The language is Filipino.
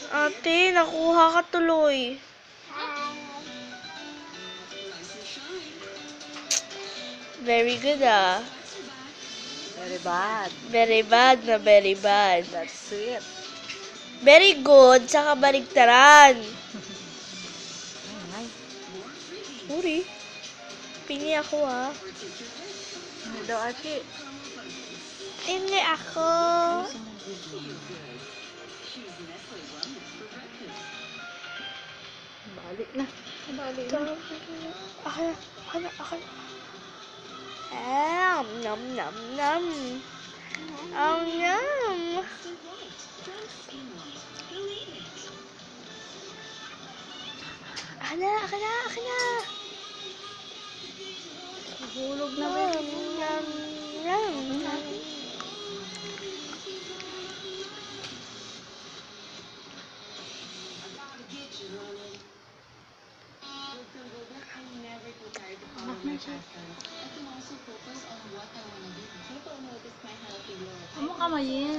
Ate, nakuha ka tuloy. Very good, ah. Very bad. Very bad na very bad. That's it. Very good, saka baligtaran. Ay, Uri. Pingi ako, ah. ano daw, Aki? Pingi ako. Balik na. Balik na. Akin. Nom, nom, nom. Nom. Akin na. Hulog na, Nom, baby. nom, nom. Ano ka mayin?